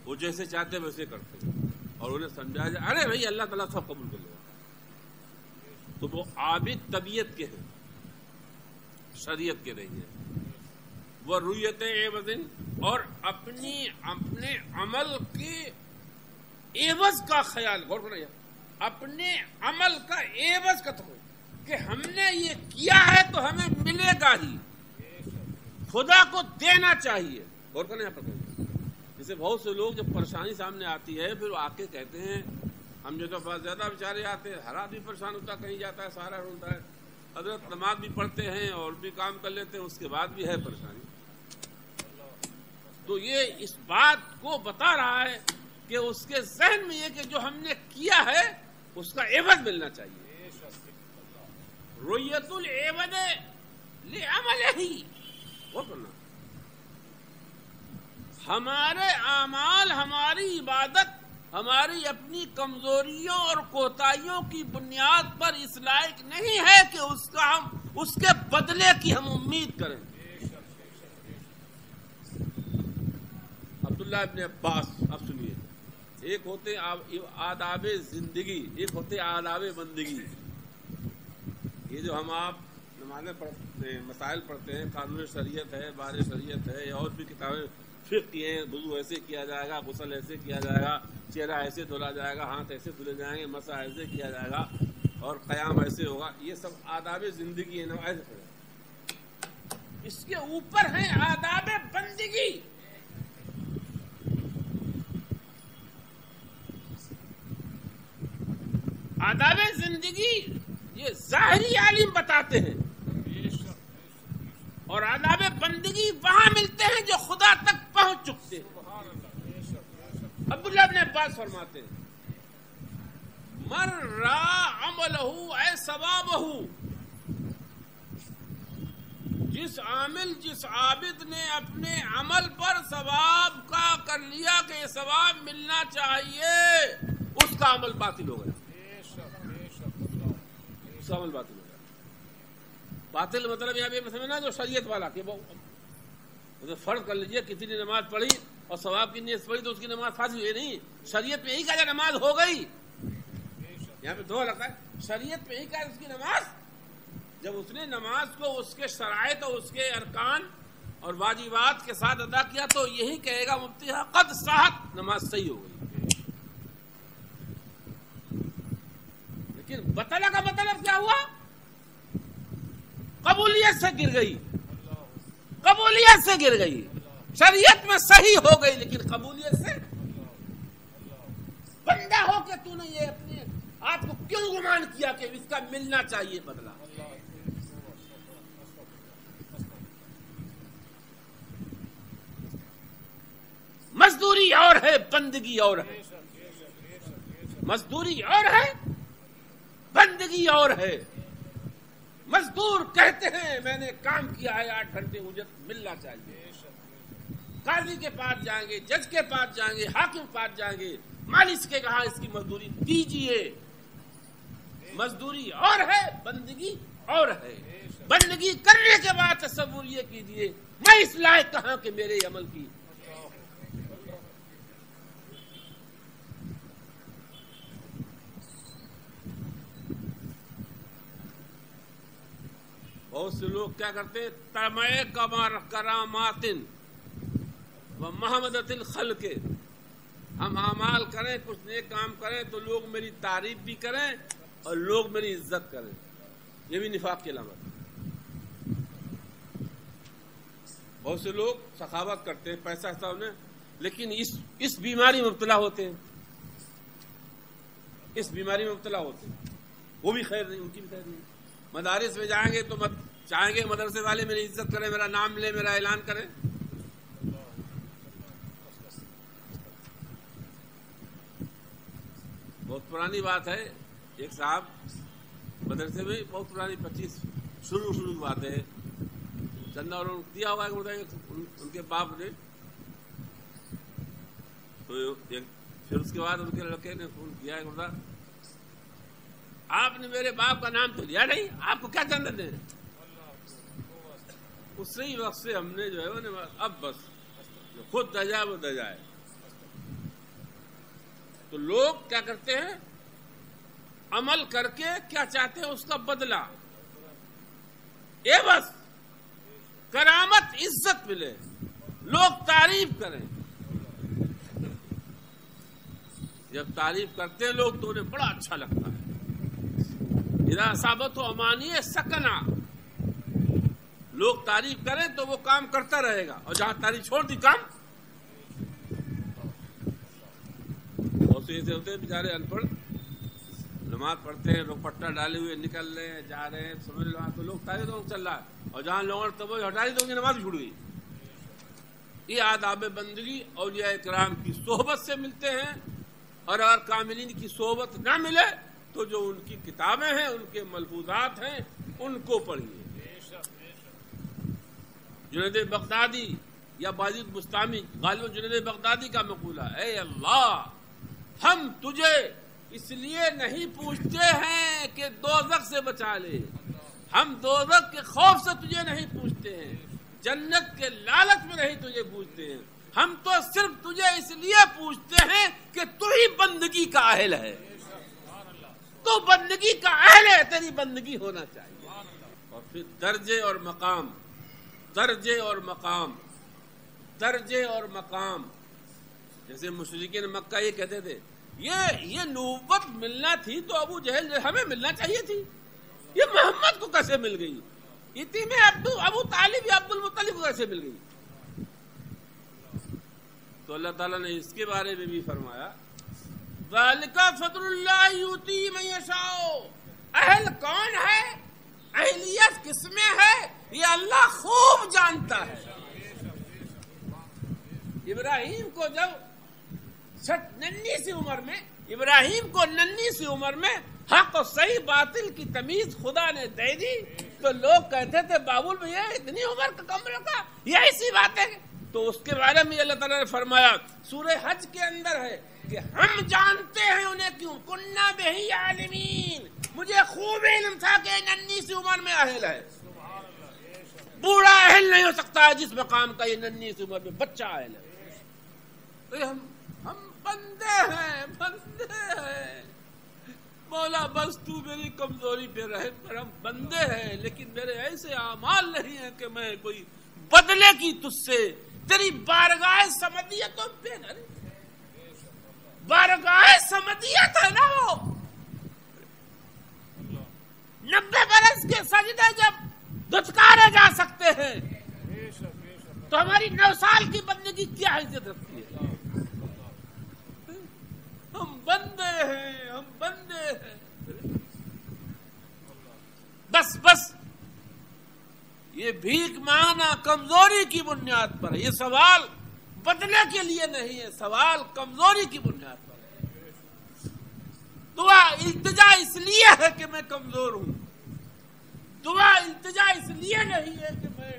[SPEAKER 1] وہ جیسے چاہتے ویسے کرتے ہیں اور انہیں سمجھایا جائے ارے بھائی اللہ تعالیٰ سب قبول کر لے گا، تو وہ عابد طبیعت کے ہیں، شریعت کے نہیں ہیں۔ وہ رویت عوض اور اپنے عمل کے عوض کا خیال، غور کرنا، اپنے عمل کا عوض کا تو کہ ہم نے یہ کیا ہے تو ہمیں ملے گا ہی، خدا کو دینا چاہیے۔ غور کرنا یہاں پر جیسے بہت سے لوگ جب پریشانی سامنے آتی ہے پھر وہ آ کے کہتے ہیں ہم جو تو بہت زیادہ بیچارے آتے ہیں، ہر آدمی پریشان ہوتا، کہیں جاتا ہے سارا ڈھونڈتا ہے، حضرت نماز بھی پڑھتے ہیں اور بھی کام کر لیتے ہیں، اس کے بعد بھی ہے پریشانی۔ تو یہ اس بات کو بتا رہا ہے کہ اس کے ذہن میں یہ کہ جو ہم نے کیا ہے اس کا عوض ملنا چاہیے۔ رؤیت العوض لعملہ، وہ کرنا ہمارے اعمال، ہماری عبادت ہماری اپنی کمزوریوں اور کوتاہیوں کی بنیاد پر اس لائق نہیں ہے کہ اس کے بدلے کی ہم امید کریں۔ عبداللہ ابن عباس، اب سنیے، ایک ہوتے آداب زندگی، ایک ہوتے آداب بندگی۔ یہ جو ہم آپ نمازیں پڑھتے ہیں، مسائل پڑھتے ہیں، قانون شریعت ہے، بار شریعت ہے، یا اور بھی کتابیں فقہ کی ہیں، وضو ایسے کیا جائے گا، غسل ایسے کیا جائے گا، چہرہ ایسے دھولا جائے گا، ہاتھ ایسے دھلے جائیں گے، مسح ایسے کیا جائے گا اور قیام ایسے ہوگا، یہ سب آداب زندگی ہے، نماز ہے۔ اس کے اوپر ہیں آداب بندگی۔ آداب زندگی یہ ظاہری عالم بتاتے ہیں اور آداب بندگی وہاں ملتے ہیں جو خدا تک پہنچ چکتے ہیں۔ عبداللہ ابن عباس فرماتے ہیں من را عملہ اے ثوابہ، جس عامل، جس عابد نے اپنے عمل پر ثواب کا کر لیا کہ یہ ثواب ملنا چاہیے، اس کا عمل باطل ہو گیا، اس کا عمل باطل ہو گیا۔ باطل مطلب یہاں پہ سمجھنا جو شریعت والا کہ وہ فرض کر لیجئے کسی نے نماز پڑھی اور ثواب کی نیت پڑھی تو اس کی نماز فاسد ہوئی نہیں، شریعت میں یہی کہا جائے نماز ہو گئی۔ یہاں پہ دو لگتا ہے، شریعت میں یہی کہا اس کی نماز، جب اس نے نماز کو اس کے شرائط اور اس کے ارکان اور واجبات کے ساتھ ادا کیا تو یہی کہے گا مفتی قد صحت، نماز صحیح ہو گئی۔ لیکن بطلہ کا مطلب کیا ہوا؟ قبولیت سے گر گئی، قبولیت سے گر گئی، شریعت میں صحیح ہو گئی لیکن قبولیت سے بندہ ہو کے تو نے یہ اپنے آپ کو کیوں گمان کیا کہ اس کا ملنا چاہیے بدلہ؟ مزدوری اور ہے، بندگی اور ہے۔ مزدوری اور ہے،
[SPEAKER 2] بندگی اور ہے. مزدور کہتے ہیں میں نے کام کیا ہے 8 گھنٹے اجرت ملنا چاہیے. قاضی کے پاس جائیں گے, جج کے پاس جائیں گے, حاکم کے پاس جائیں گے, مالک کے کہا اس کی مزدوری دیجیے. مزدوری اور ہے, بندگی اور ہے. بندگی کرنے کے بعد تصور یہ کیجیے میں اس لائق کہاں کہ میرے عمل کی. بہت سے لوگ کیا کرتے ہیں, تمے کراماتن و محمدۃ الخلق. ہم اعمال کریں, کچھ نیک کام کریں تو لوگ میری تعریف بھی کریں اور لوگ میری عزت کریں. یہ بھی نفاق کی علامت ہے. بہت سے لوگ سخاوت کرتے ہیں, پیسہ ایسا انہیں, لیکن اس بیماری میں مبتلا ہوتے ہیں. اس بیماری میں مبتلا ہوتے ہیں. وہ بھی خیر نہیں, ان کی بھی خیر نہیں. مدارس میں جائیں گے تو چاہیں گے مدرسے والے میری عزت کریں, میرا نام لے, میرا اعلان کریں. بہت پرانی بات ہے, ایک صاحب مدرسے میں, بہت پرانی 25 شروع کی بات ہے, چندہ اور دیا ہوگا ان کے باپ نے. تو پھر اس کے بعد ان کے لڑکے نے فون کیا ہے, خدا آپ نے میرے باپ کا نام تو لیا نہیں, آپ کو کیا چندہ دیں. اسی وقت سے ہم نے جو ہے اب بس خود دجائے وہ دجائے. تو لوگ کیا کرتے ہیں, عمل کر کے کیا چاہتے ہیں, اس کا بدلہ. یہ بس کرامت, عزت ملے, لوگ تعریف کریں. جب تعریف کرتے ہیں لوگ تو انہیں بڑا اچھا لگتا ہے. اذا اصابت امانی سکنا, لوگ تعریف کریں تو وہ کام کرتا رہے گا, اور جہاں تعریف چھوڑ دی کام. بہت سے ایسے ہوتے ہیں بیچارے ان پڑھ, نماز پڑھتے ہیں, لوگ پٹا ڈالے ہوئے نکل رہے ہیں, جا رہے ہیں, سمجھ لو تو لوگ تعریف تو چل رہا ہے, اور جہاں لوگوں نے توجہ ہٹا دی تو ان کی نماز چھوٹ گئی. یہ آداب بندگی اولیاء کرام کی صحبت سے ملتے ہیں. اور اگر کاملین کی صحبت نہ ملے تو جو ان کی کتابیں ہیں, ان کے ملفوظات ہیں, ان کو پڑھیے. جنید بغدادی یا باجد بستامی, غالباً جنید بغدادی کا مقولہ, اے اللہ ہم تجھے اس لیے نہیں پوچھتے ہیں کہ دوزخ سے بچا لے, ہم دوزخ کے خوف سے تجھے نہیں پوچھتے ہیں, جنت کے لالچ میں نہیں تجھے پوچھتے ہیں, ہم تو صرف تجھے اس لیے پوچھتے ہیں کہ تو ہی بندگی کا اہل ہے, تو بندگی کا اہل ہے, تیری بندگی ہونا چاہیے. اور پھر درجے اور مقام, درجے اور مقام, درجے اور مقام. جیسے مشرکین مکہ یہ کہتے تھے یہ نبوت ملنا تھی تو ابو جہل ہمیں ملنا چاہیے تھی, یہ محمد کو کیسے مل گئی, یتیم ابو طالب یا عبد المطلب کو کیسے مل گئی. تو اللہ تعالیٰ نے اس کے بارے میں بھی فرمایا, ذالک فضل اللہ یؤتی من یشاء. اہل کون ہے, اہلیت کس میں ہے, یہ اللہ خوب جانتا ہے. ابراہیم کو جب ننھی سی عمر میں, ابراہیم کو ننھی سی عمر میں حق اور صحیح باطل کی تمیز خدا نے دے دی تو لوگ کہتے تھے بابول بھیا اتنی عمر کا کم رکھا, یہ ایسی بات ہے. تو اس کے بارے میں اللہ تعالیٰ نے فرمایا سورہ حج کے اندر ہے کہ ہم جانتے ہیں انہیں کیوں, کننا بہی عالمین, مجھے خوب علم تھا کہ ننھی سی عمر میں اہل ہے. بوڑھا اہل نہیں ہو سکتا ہے جس مقام کا یہ ننھی سی عمر میں بچہ اہل ہے. تو ہم بندے ہیں, بندے ہیں. مولا بس تو میری کمزوری پہ رحم کر, ہم بندے ہیں لیکن میرے ایسے اعمال نہیں ہیں کہ میں کوئی بدلے کی تجھ سے تیری بارگاہ سمدیتوں پہ نہ, بارگاہ سمدیت ہے نا وہ 90 برس کے سجدے جب دھتکارے جا سکتے ہیں تو ہماری 9 سال کی بندگی کیا حیثیت رکھتی ہے. ہم بندے ہیں, ہم بندے ہیں. بس بس یہ بھیک مانگنا کمزوری کی بنیاد پر ہے. یہ سوال بدلے کے لیے نہیں ہے, سوال کمزوری کی بنیاد پر ہے. دعا التجا اس لیے ہے کہ میں کمزور ہوں، دعا التجا اس لیے نہیں ہے کہ میں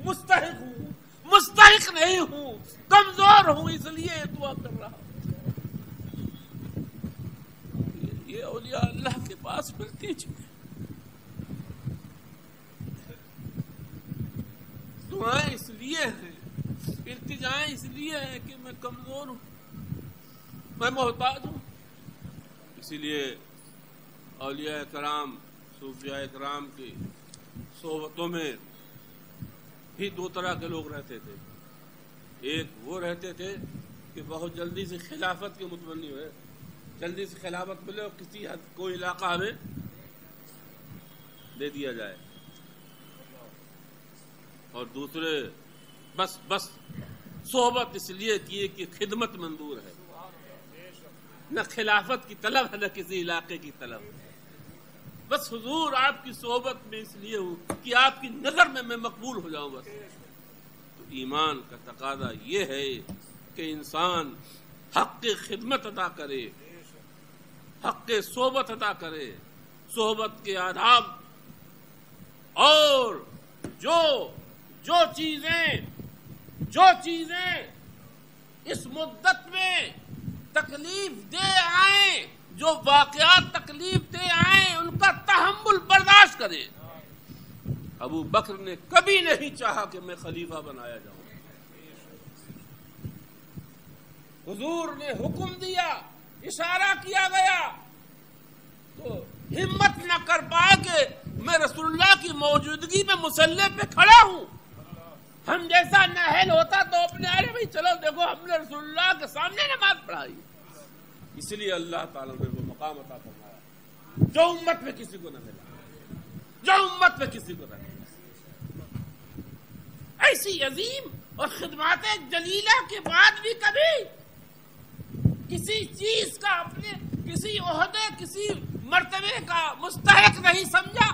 [SPEAKER 2] مستحق ہوں، مستحق نہیں ہوں، کمزور ہوں، اس لیے دعا کر رہا ہوں۔ یہ اولیاء اللہ کے پاس ملتی چیزیں، دعائیں اس لیے ہیں، التجائیں اس لیے ہیں کہ میں کمزور ہوں، میں محتاج ہوں۔ اسی لیے اولیاء کرام، صوفیاء کرام کی صحبتوں میں بھی دو طرح کے لوگ رہتے تھے۔ ایک وہ رہتے تھے کہ بہت جلدی سے خلافت کے متمنی ہوئے، جلدی سے خلافت ملے اور کسی حد کوئی علاقہ ہمیں دے دیا جائے، اور دوسرے بس صحبت اس لیے کیے کہ خدمت منظور ہے، نہ خلافت کی طلب ہے نہ کسی علاقے کی طلب، بس حضور آپ کی صحبت میں اس لیے ہوں کہ آپ کی نظر میں مقبول ہو جاؤں بس۔ تو ایمان کا تقاضا یہ ہے کہ انسان حق کی خدمت ادا کرے، حق کے صحبت ادا کرے، صحبت کے آداب، اور جو چیزیں اس مدت میں تکلیف دے آئیں، جو واقعات تکلیف دے آئیں، ان کا تحمل برداشت کرے۔ ابو بکر نے کبھی نہیں چاہا کہ میں خلیفہ بنایا جاؤں، حضور نے حکم دیا، اشارہ کیا گیا تو ہمت نہ کر پائے کہ میں رسول اللہ کی موجودگی میں مصلی پہ کھڑا ہوں۔ ہم جیسا نااہل ہوتا تو اپنے ارے بھائی چلو دیکھو ہم نے رسول اللہ کے سامنے نماز پڑھائی۔ اس لیے اللہ تعالیٰ نے وہ مقام عطا فرمایا جو امت میں کسی کو نہ ملا، جو امت میں کسی کو نہ ملا۔ ایسی عظیم اور خدمات جلیلہ کے بعد بھی کبھی کسی چیز کا اپنے کسی عہدے کسی مرتبے کا مستحق نہیں سمجھا۔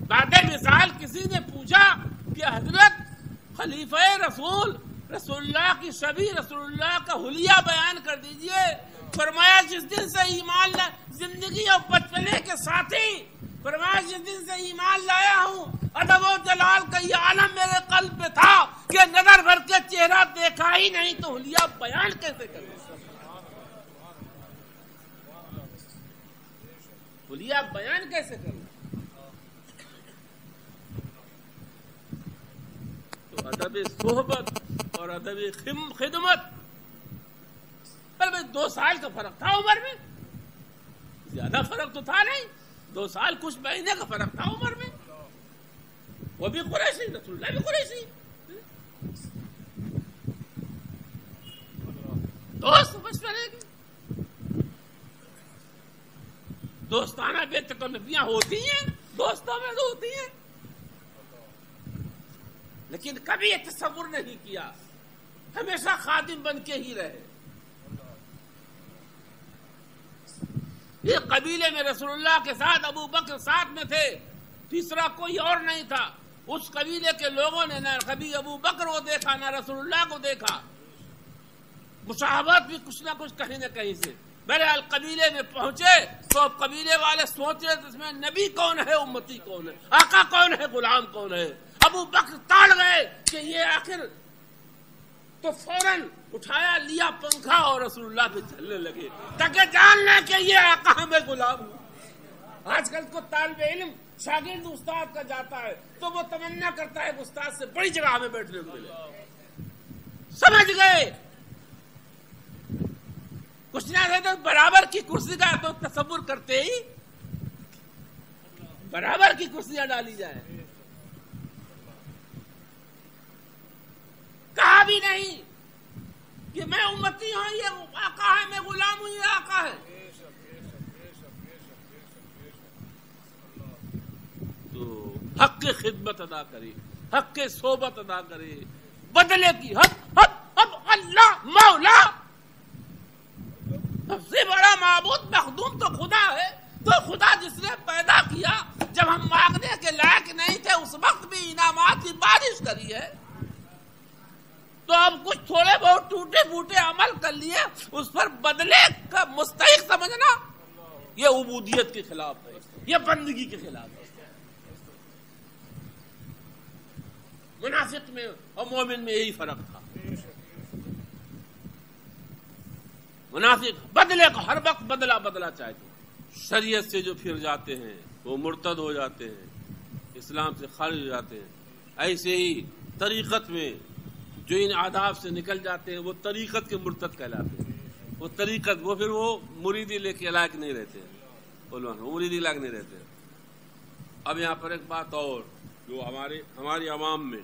[SPEAKER 2] بعد مثال کسی نے پوچھا کہ حضرت خلیفہ رسول اللہ کی شبیہ رسول اللہ کا حلیہ بیان کر دیجئے۔ فرمایا جس دن سے ایمان زندگی اور بچپنے کے ساتھی، فرمایا جس دن سے ایمان لایا ہوں ادب و جلال کا یہ عالم میرے قلب میں تھا کہ نظر بھر کے چہرہ دیکھا ہی نہیں تو حلیہ بیان کیسے کروں، حلیہ بیان کیسے کروں؟ تو ادب صحبت اور ادب خدمت، پر 2 سال کا فرق تھا عمر میں، زیادہ فرق تو تھا نہیں، 2 سال کچھ مہینے کا فرق تھا عمر میں۔ وہ بھی قریشی، رسول اللہ بھی قریشی، دوست بچپنے کی، دوستانہ بے تکلفیاں ہوتی ہیں، دوستوں میں تو ہوتی ہیں، لیکن کبھی یہ تصور نہیں کیا، ہمیشہ خادم بن کے ہی رہے۔ یہ قبیلے میں رسول اللہ کے ساتھ ابو بکر ساتھ میں تھے، تیسرا کوئی اور نہیں تھا۔ اس قبیلے کے لوگوں نے نہ کبھی ابو بکر کو دیکھا نہ رسول اللہ کو دیکھا، مشابہت بھی کچھ نہ کچھ کہیں نہ کہیں سے۔ بہرحال قبیلے میں پہنچے تو قبیلے والے سوچ رہے اس میں نبی کون ہے، امتی کون ہے، آقا کون ہے، غلام کون ہے۔ ابو بکر تاڑ گئے کہ یہ آخر، تو فوراً اٹھایا لیا پنکھا اور رسول اللہ پہ چلنے لگے تاکہ جان لیں کہ یہ آقا میں غلام ہوں۔ آج کل کو طالب علم شاگرد استاد کا جاتا ہے تو وہ تمنا کرتا ہے کہ استاد سے بڑی جگہ ہمیں بیٹھنے کو ملے۔ سمجھ گئے کچھ نہ رہے تو برابر کی کرسی کا تو تصور کرتے ہی برابر کی کرسیاں ڈالی جائیں، کہا بھی نہیں کہ میں امتی ہوں یہ آقا ہے، میں غلام ہوں یہ آقا ہے۔ تو حق کی خدمت ادا کرے، حق کی صحبت ادا کرے، بدلے کی حق اللہ مولا، سب سے بڑا معبود مخدوم تو خدا ہے۔ تو خدا جس نے پیدا کیا، جب ہم مانگنے کے لائق نہیں تھے اس وقت بھی انعامات کی بارش کری ہے، تو اب کچھ تھوڑے بہت ٹوٹے پھوٹے عمل کر لیے اس پر بدلے کا مستحق سمجھنا یہ عبودیت کے خلاف ہے، یہ بندگی کے خلاف ہے۔ منافق میں اور مومن میں یہی فرق تھا۔ منافق بدلے کو ہر وقت بدلا چاہتے ہیں، شریعت سے جو پھر جاتے ہیں وہ مرتد ہو جاتے ہیں، اسلام سے خارج ہو جاتے ہیں۔ ایسے ہی طریقت میں جو ان آداب سے نکل جاتے ہیں وہ طریقت کے مرتد کہلاتے ہیں۔ وہ طریقت وہ پھر وہ مریدی لے کے لائق نہیں رہتے، مریدی لائق نہیں رہتے۔ اب یہاں پر ایک بات اور جو ہماری عوام میں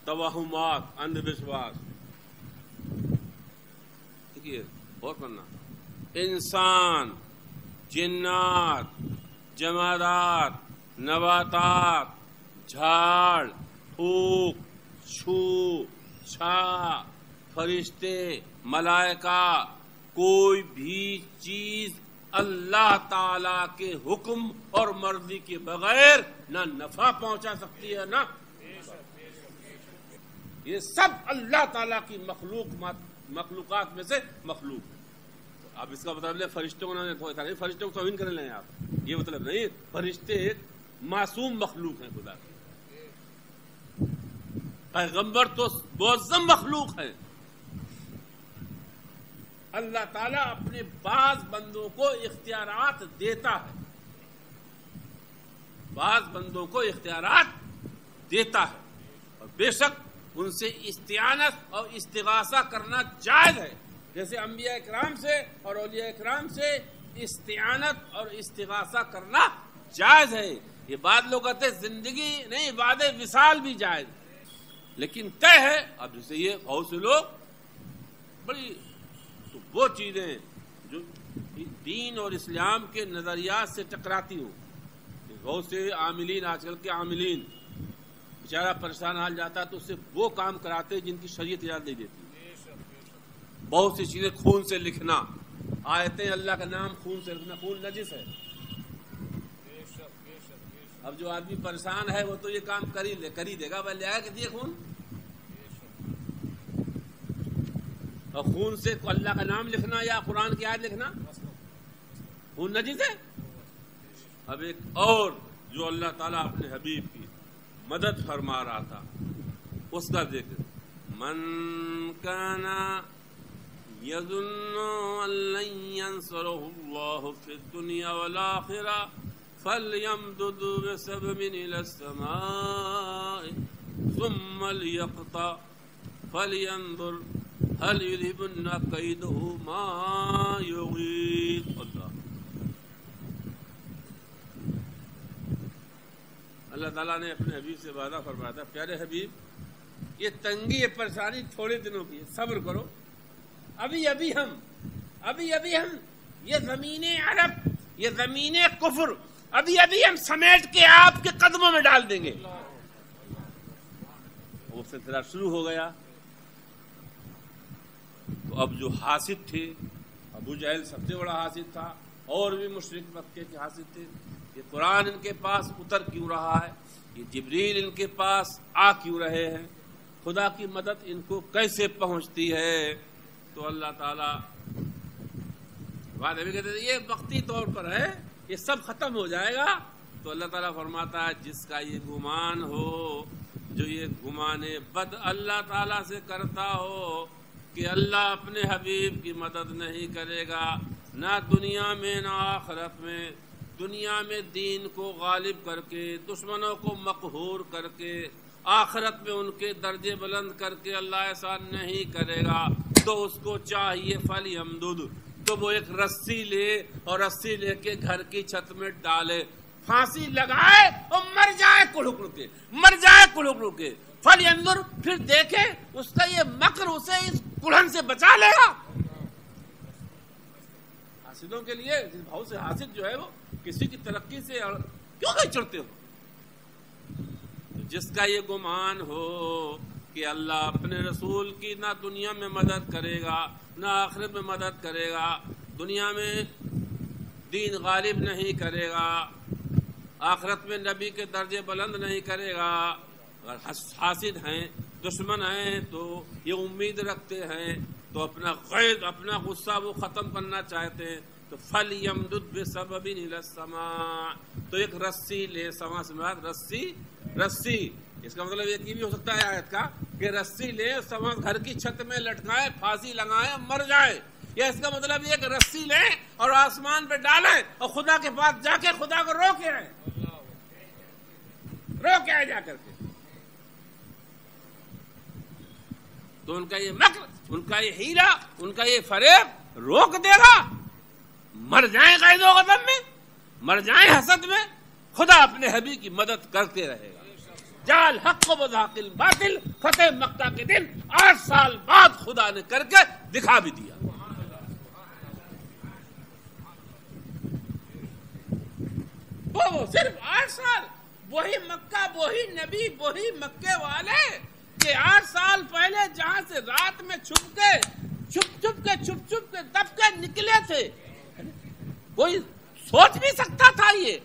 [SPEAKER 2] توہمات، اندھ وشواس، دیکھیے اور پڑھنا، انسان، جنات، جمادات، نباتات، جھاڑ، پھوک، چھو، چھا، فرشتے، ملائکہ، کوئی بھی چیز اللہ تعالی کے حکم اور مرضی کے بغیر نہ نفع پہنچا سکتی ہے، نہ یہ سب اللہ تعالیٰ کی مخلوقات میں سے مخلوق ہے۔ آپ اس کا مطلب فرشتوں کو نہیں، فرشتوں کو توہین کرنے لیں آپ، یہ مطلب نہیں۔ فرشتے ایک معصوم مخلوق ہیں خدا کے، پیغمبر تو معظم مخلوق ہے۔ اللہ تعالیٰ اپنے بعض بندوں کو اختیارات دیتا ہے، بعض بندوں کو اختیارات دیتا ہے، اور بے شک ان سے استعانت اور استغاثہ کرنا جائز ہے، جیسے انبیاء اکرام سے اور اولیاء اکرام سے استعانت اور استغاثہ کرنا جائز ہے۔ یہ بات لوگ کہتے ہیں زندگی نہیں، بعد وصال بھی جائز، لیکن طے ہے۔ اب جیسے یہ بہت سے لوگ بڑی تو وہ چیزیں جو دین اور اسلام کے نظریات سے ٹکراتی ہوں، بہت سے عاملین، آج کل کے عاملین بیچارہ پریشان حال جاتا تو اس سے وہ کام کراتے جن کی شریعت اجازت نہیں دیتی۔ بہت سی چیزیں خون سے لکھنا، آیتیں اللہ کا نام خون سے لکھنا، خون نجس ہے۔ اب جو آدمی پریشان ہے وہ تو یہ کام کر ہی دے گا، بھائی لے آیا کہ دیے خون، اور خون سے اللہ کا نام لکھنا یا قرآن کی آیت لکھنا خون نجس ہے۔ اب ایک اور جو اللہ تعالیٰ اپنے حبیب کی مدد فرما رہا تھا اس کا ذکر، من کان یظن ان لن ینصرہ اللہ فی الدنیا والآخرہ فلیمدد بسبب الی السماء ثم لیقطع فلینظر هل یذهبن کیدہ ما یغیظ۔ اللہ تعالیٰ نے اپنے حبیب سے وعدہ فرمایا تھا، پیارے حبیب یہ تنگی، یہ پریشانی تھوڑے دنوں کی ہے، صبر کرو، ابھی ہم یہ زمین عرب، یہ زمین کفر ابھی ہم سمیٹ کے آپ کے قدموں میں ڈال دیں گے۔ وہ سلسلہ شروع ہو گیا۔ تو اب جو حاسد تھے، ابو جہل سب سے بڑا حاسد تھا، اور بھی مشرک مکے کے حاسد تھے، یہ قرآن ان کے پاس اتر کیوں رہا ہے، یہ جبریل ان کے پاس آ کیوں رہے ہیں، خدا کی مدد ان کو کیسے پہنچتی ہے؟ تو اللہ تعالیٰ بعد میں کہتے ہیں یہ وقتی طور پر ہے، یہ سب ختم ہو جائے گا۔ تو اللہ تعالیٰ فرماتا ہے جس کا یہ گمان ہو، جو یہ گمان بد اللہ تعالیٰ سے کرتا ہو کہ اللہ اپنے حبیب کی مدد نہیں کرے گا، نہ دنیا میں نہ آخرت میں، دنیا میں دین کو غالب کر کے، دشمنوں کو مقہور کر کے، آخرت میں ان کے درجے بلند کر کے اللہ احسان نہیں کرے گا، تو اس کو چاہیے فلیمدد، تو وہ ایک رسی لے اور رسی لے کے گھر کی چھت میں ڈالے، پھانسی لگائے اور مر جائے کڑک کے، فلینظر، پھر دیکھے اس کا یہ مکر اسے اس کڑھن سے بچا لے گا۔ حاسدوں کے لیے بہت سے حاسد جو ہے وہ کسی کی ترقی سے کیوں نہیں چڑھتے ہو؟ جس کا یہ گمان ہو کہ اللہ اپنے رسول کی نہ دنیا میں مدد کرے گا نہ آخرت میں مدد کرے گا، دنیا میں دین غالب نہیں کرے گا، آخرت میں نبی کے درجے بلند نہیں کرے گا، اگر حاسد ہیں
[SPEAKER 1] دشمن ہیں تو یہ امید رکھتے ہیں تو اپنا غیظ اپنا غصہ وہ ختم کرنا چاہتے ہیں تو فَلْيَمْدُدْ بِسَبَبٍ إِلَى السَّمَاءِ تو ایک رسی لے سما سماعت رسی اس کا مطلب یہ بھی ہو سکتا ہے آیت کا کہ رسی لے سما گھر کی چھت میں لٹکائے پھانسی لگائے مر جائے یا اس کا مطلب یہ کہ رسی لیں اور آسمان پہ ڈالیں اور خدا کے پاس جا کے خدا کو رو کے آئے جا کر کے تو ان کا یہ مکر ان کا یہ ہیلا ان کا یہ فریب روک دے گا مر جائیں غیظ و غضب میں مر جائیں حسد میں خدا اپنے حبیب کی مدد کرتے رہے گا جال حق و بزاق الباطل فتح مکہ کے دن 8 سال بعد خدا نے کر کے دکھا بھی دیا وہ صرف 8 سال وہی مکہ وہی نبی وہی مکے والے کہ 8 سال پہلے جہاں سے رات میں چھپ کے دب کے نکلے تھے کوئی سوچ بھی سکتا تھا یہ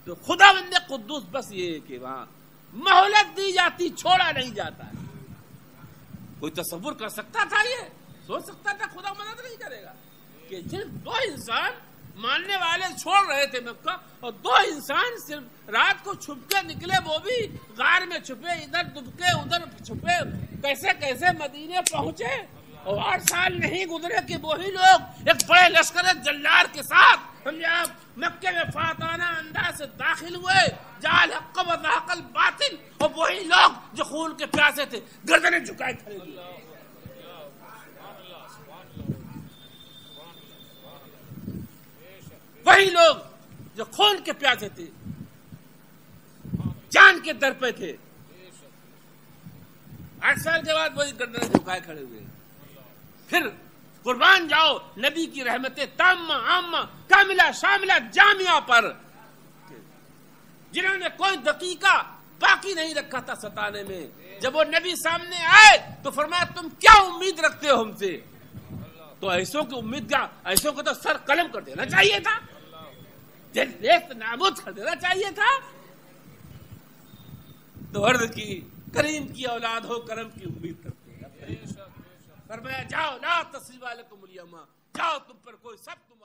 [SPEAKER 1] تو خدا بند قدوس بس یہ کہ وہاں مہلت دی جاتی چھوڑا نہیں جاتا ہے کوئی تصور کر سکتا تھا یہ سوچ سکتا تھا خدا مدد نہیں کرے گا کہ صرف 2 انسان ماننے والے چھوڑ رہے تھے مکہ اور 2 انسان صرف رات کو چھپ کے نکلے وہ بھی غار میں چھپے ادھر دبکے ادھر چھپے کیسے مدینے پہنچے اور 8 سال نہیں گزرے کہ وہی لوگ ایک بڑے لشکر جلار کے ساتھ مکے میں فاتحانہ انداز سے داخل ہوئے جعل حق و ذاق الباطل اور وہی لوگ جو خون کے پیاسے تھے گردنیں جھکائے کھڑے ہوئے وہی لوگ جو خون کے پیاسے تھے جان کے در پہ تھے 8 سال کے بعد وہی گردنیں جھکائے کھڑے ہوئے پھر قربان جاؤ نبی کی رحمتیں تامہ عامہ کاملہ شاملہ جامعہ پر جنہوں نے کوئی دقیقہ باقی نہیں رکھا تھا ستانے میں جب وہ نبی سامنے آئے تو فرمایا تم کیا امید رکھتے ہو ہم سے تو ایسوں کی امید کیا ایسوں کو تو سر قلم کر دینا چاہیے تھا نیست نابود کر دینا چاہیے تھا تو عرض کی کریم کی اولاد ہو کرم کی امید کرتے ہیں فرمایا جاؤ لا تصریب علیکم الیوم جاؤ تم پر کوئی سب تم